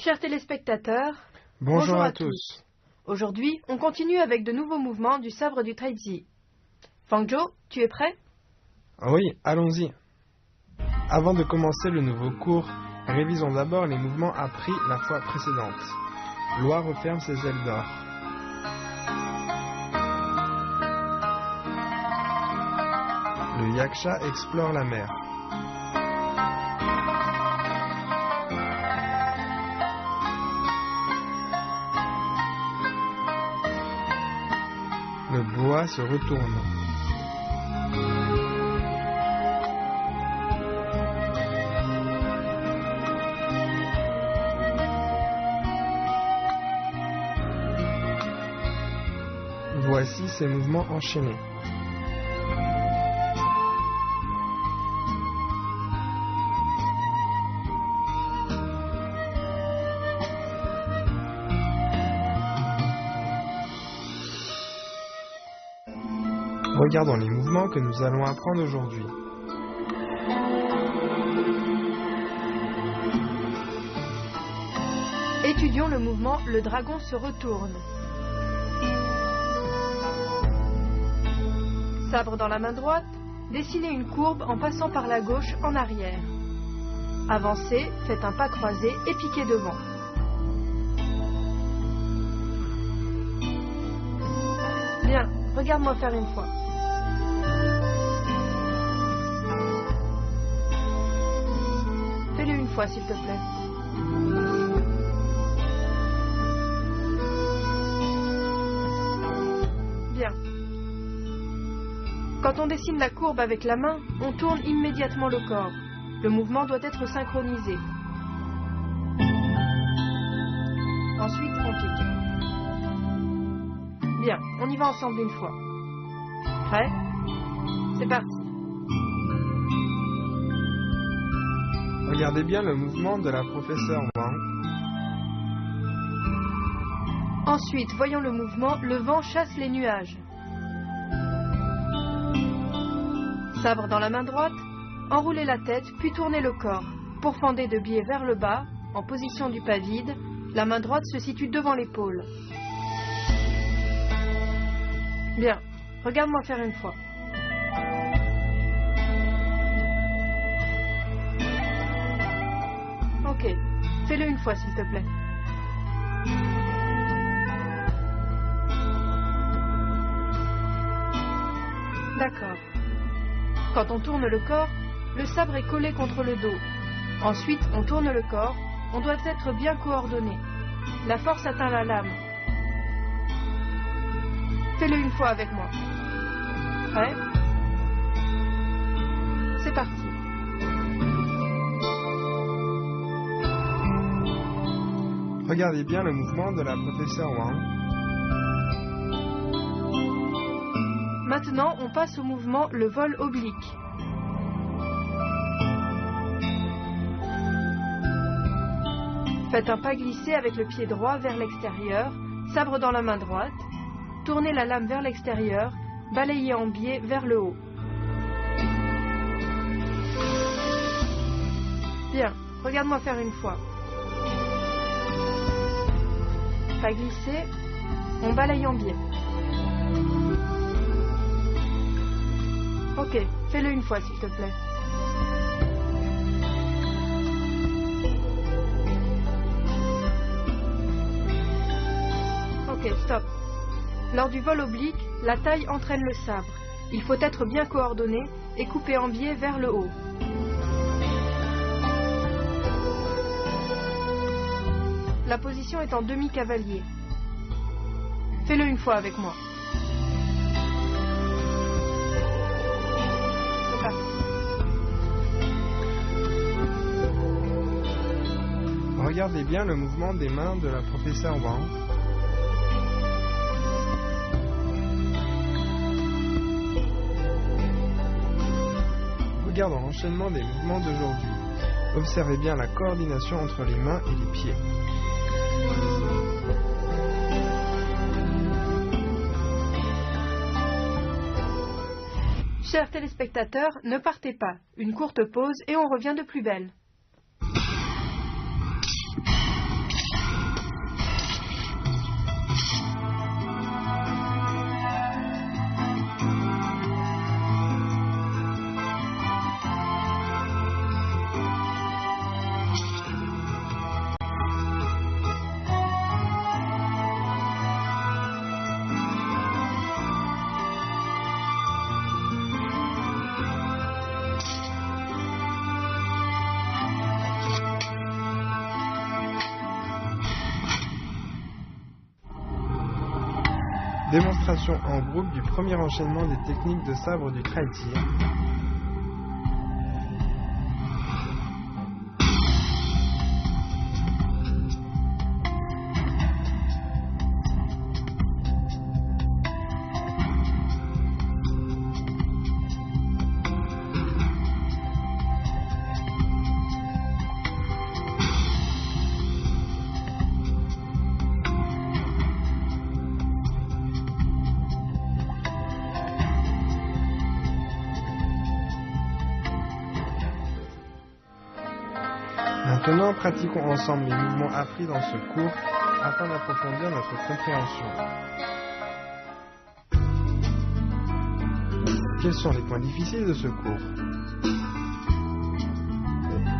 Chers téléspectateurs, bonjour à tous. Aujourd'hui, on continue avec de nouveaux mouvements du sabre du Taizi. Fangzhou, tu es prêt? Oui, allons-y. Avant de commencer le nouveau cours, révisons d'abord les mouvements appris la fois précédente. Loi referme ses ailes d'or. Le yaksha explore la mer. Le bois se retourne. Voici ces mouvements enchaînés. Regardons les mouvements que nous allons apprendre aujourd'hui. Étudions le mouvement « Le dragon se retourne ». Sabre dans la main droite, dessinez une courbe en passant par la gauche en arrière. Avancez, faites un pas croisé et piquez devant. Bien, regarde-moi faire une fois. Fais-le une fois, s'il te plaît. Bien. Quand on dessine la courbe avec la main, on tourne immédiatement le corps. Le mouvement doit être synchronisé. Ensuite, on pique. Bien, on y va ensemble une fois. Prêt? C'est parti. Regardez bien le mouvement de la professeure Wang. Ensuite, voyons le mouvement « Le vent chasse les nuages ». Sabre dans la main droite, enroulez la tête puis tournez le corps. Pourfendez de biais vers le bas, en position du pas vide, la main droite se situe devant l'épaule. Bien, regarde-moi faire une fois. Ok, fais-le une fois s'il te plaît. D'accord. Quand on tourne le corps, le sabre est collé contre le dos. Ensuite, on tourne le corps, on doit être bien coordonné. La force atteint la lame. Fais-le une fois avec moi. Prêt? C'est parti. Regardez bien le mouvement de la professeure Wang. Maintenant, on passe au mouvement le vol oblique. Faites un pas glissé avec le pied droit vers l'extérieur, sabre dans la main droite. Tournez la lame vers l'extérieur, balayez en biais vers le haut. Bien, regarde-moi faire une fois. Pas glissé, on balaye en biais. Ok, fais-le une fois s'il te plaît. Ok, stop. Lors du vol oblique, la taille entraîne le sabre. Il faut être bien coordonné et couper en biais vers le haut. La position est en demi-cavalier. Fais-le une fois avec moi. C'est parti. Regardez bien le mouvement des mains de la professeure Wang. Regardons l'enchaînement des mouvements d'aujourd'hui. Observez bien la coordination entre les mains et les pieds. Chers téléspectateurs, ne partez pas. Une courte pause et on revient de plus belle. Démonstration en groupe du premier enchaînement des techniques de sabre du trail-tir. Maintenant, pratiquons ensemble les mouvements appris dans ce cours afin d'approfondir notre compréhension. Quels sont les points difficiles de ce cours?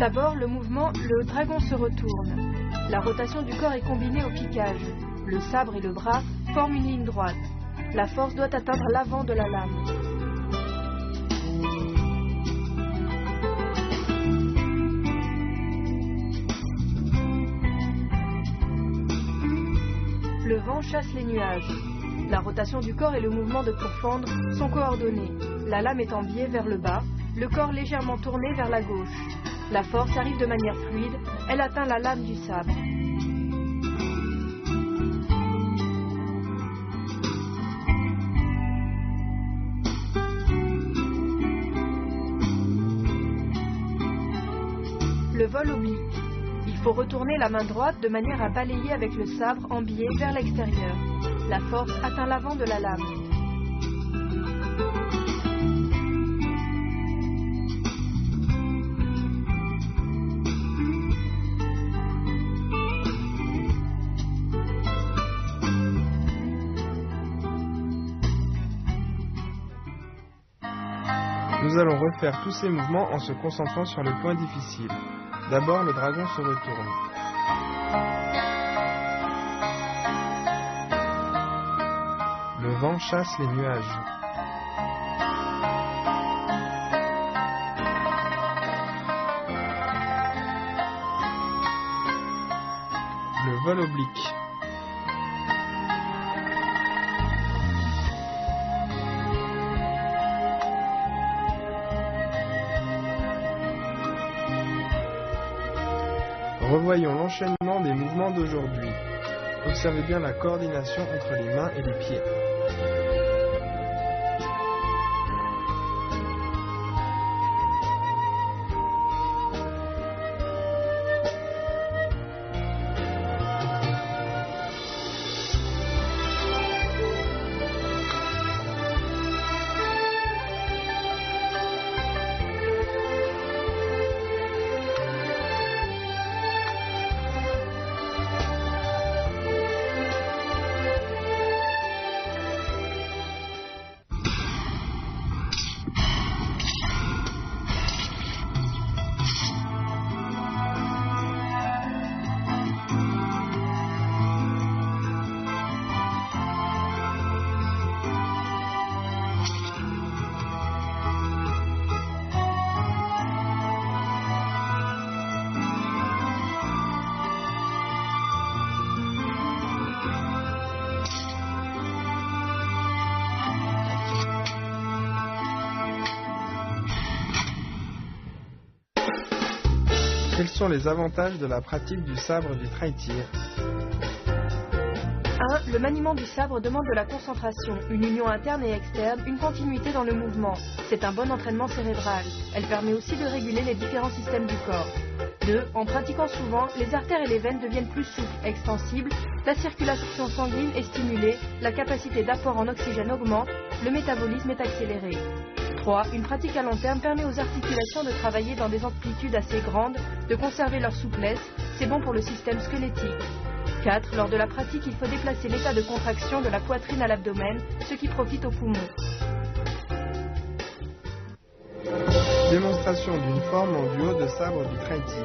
D'abord, le mouvement, le dragon se retourne. La rotation du corps est combinée au piquage. Le sabre et le bras forment une ligne droite. La force doit atteindre l'avant de la lame. Le vent chasse les nuages. La rotation du corps et le mouvement de pourfendre sont coordonnés. La lame est en biais vers le bas, le corps légèrement tourné vers la gauche. La force arrive de manière fluide, elle atteint la lame du sabre. Le vol oblique. Il faut retourner la main droite de manière à balayer avec le sabre en biais vers l'extérieur. La force atteint l'avant de la lame. Nous allons refaire tous ces mouvements en se concentrant sur le point difficile. D'abord, le dragon se retourne. Le vent chasse les nuages. Le vol oblique. Revoyons l'enchaînement des mouvements d'aujourd'hui. Observez bien la coordination entre les mains et les pieds. Quels sont les avantages de la pratique du sabre du trail-tir? 1. Le maniement du sabre demande de la concentration, une union interne et externe, une continuité dans le mouvement. C'est un bon entraînement cérébral. Elle permet aussi de réguler les différents systèmes du corps. 2. En pratiquant souvent, les artères et les veines deviennent plus souples, extensibles, la circulation sanguine est stimulée, la capacité d'apport en oxygène augmente, le métabolisme est accéléré. 3. Une pratique à long terme permet aux articulations de travailler dans des amplitudes assez grandes, de conserver leur souplesse, c'est bon pour le système squelettique. 4. Lors de la pratique, il faut déplacer l'état de contraction de la poitrine à l'abdomen, ce qui profite aux poumons. Démonstration d'une forme en duo de sabre du trail-tir.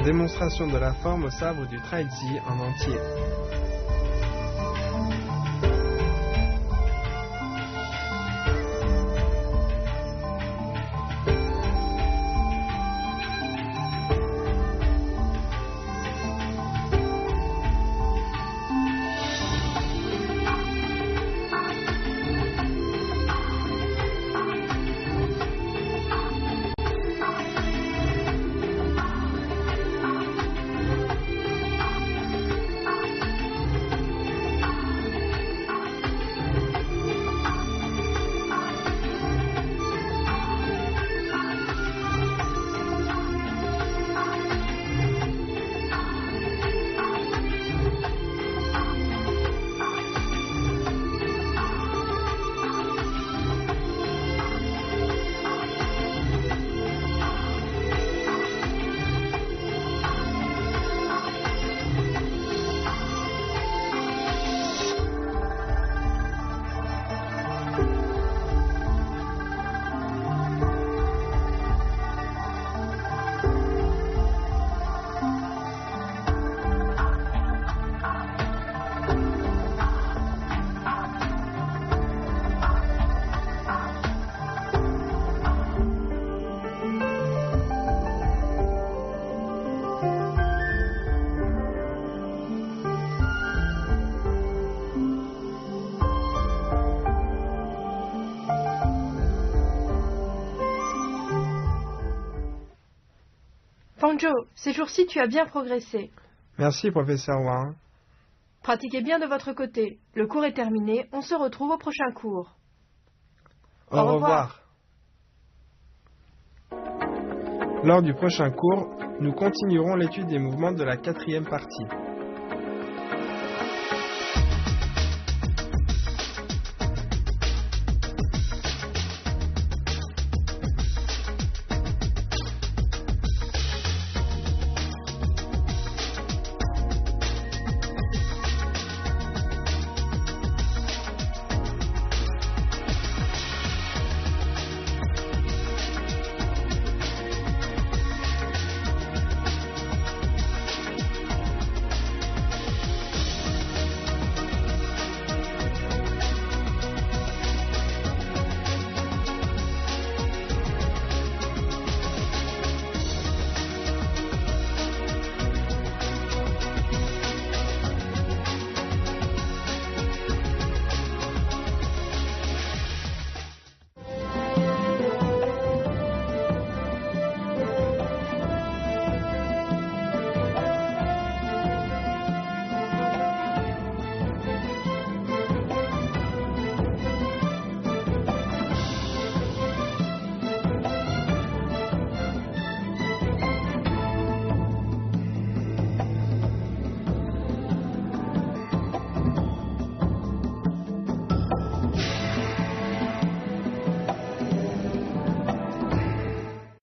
Démonstration de la forme au sabre du Traiji en entier. Fanjo, ces jours-ci tu as bien progressé. Merci, professeur Wang. Pratiquez bien de votre côté. Le cours est terminé, on se retrouve au prochain cours. Au revoir. Lors du prochain cours, nous continuerons l'étude des mouvements de la 4e partie.